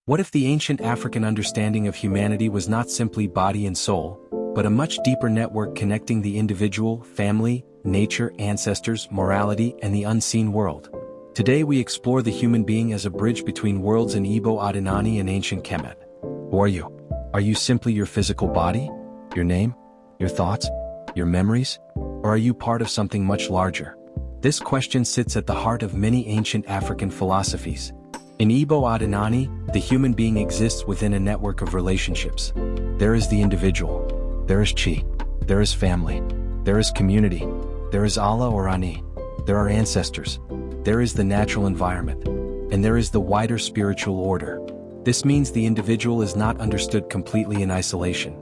What if the ancient African understanding of humanity was not simply body and soul, but a much deeper network connecting the individual, family, nature, ancestors, morality, and the unseen world? Today we explore the human being as a bridge between worlds in Igbo Odinani and ancient Kemet. Who are you? Are you simply your physical body? Your name? Your thoughts? Your memories? Or are you part of something much larger? This question sits at the heart of many ancient African philosophies. In Igbo Odinani, the human being exists within a network of relationships. There is the individual. There is chi. There is family. There is community. There is Allah or Ani. There are ancestors. There is the natural environment. And there is the wider spiritual order. This means the individual is not understood completely in isolation.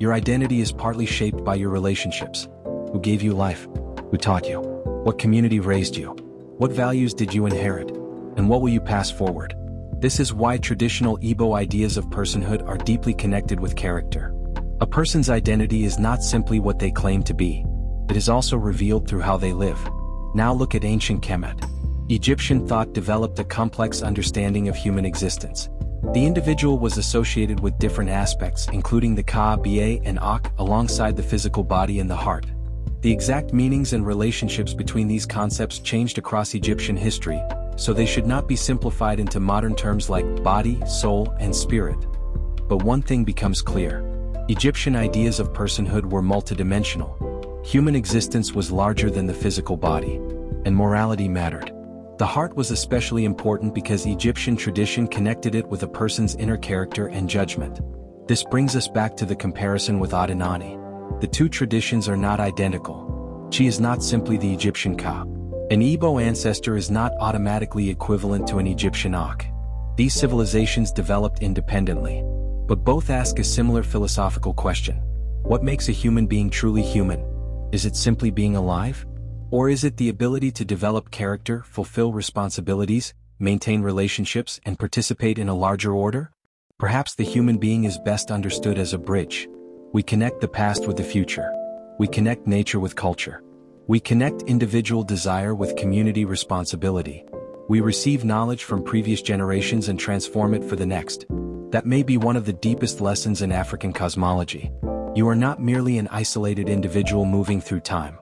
Your identity is partly shaped by your relationships. Who gave you life? Who taught you? What community raised you? What values did you inherit? And what will you pass forward? This is why traditional Igbo ideas of personhood are deeply connected with character. A person's identity is not simply what they claim to be. It is also revealed through how they live. Now look at ancient Kemet. Egyptian thought developed a complex understanding of human existence. The individual was associated with different aspects, including the Ka, Ba, and Ak, alongside the physical body and the heart. The exact meanings and relationships between these concepts changed across Egyptian history, so they should not be simplified into modern terms like body, soul, and spirit. But one thing becomes clear. Egyptian ideas of personhood were multidimensional. Human existence was larger than the physical body, and morality mattered. The heart was especially important because Egyptian tradition connected it with a person's inner character and judgment. This brings us back to the comparison with Odinani. The two traditions are not identical. Chi is not simply the Egyptian Ka. An Igbo ancestor is not automatically equivalent to an Egyptian Ak. These civilizations developed independently, but both ask a similar philosophical question. What makes a human being truly human? Is it simply being alive? Or is it the ability to develop character, fulfill responsibilities, maintain relationships, and participate in a larger order? Perhaps the human being is best understood as a bridge. We connect the past with the future. We connect nature with culture. We connect individual desire with community responsibility. We receive knowledge from previous generations and transform it for the next. That may be one of the deepest lessons in African cosmology. You are not merely an isolated individual moving through time.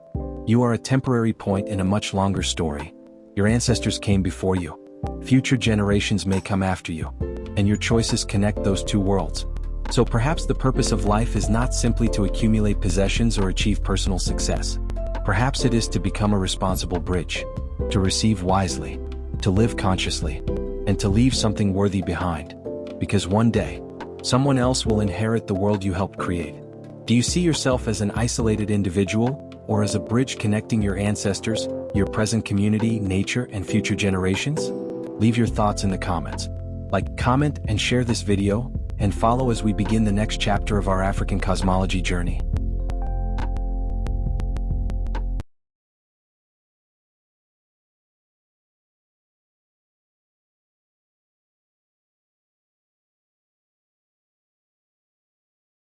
You are a temporary point in a much longer story. Your ancestors came before you. Future generations may come after you. And your choices connect those two worlds. So perhaps the purpose of life is not simply to accumulate possessions or achieve personal success. Perhaps it is to become a responsible bridge, to receive wisely, to live consciously, and to leave something worthy behind. Because one day, someone else will inherit the world you helped create. Do you see yourself as an isolated individual, or as a bridge connecting your ancestors, your present community, nature, and future generations? Leave your thoughts in the comments. Like, comment, and share this video, and follow as we begin the next chapter of our African cosmology journey.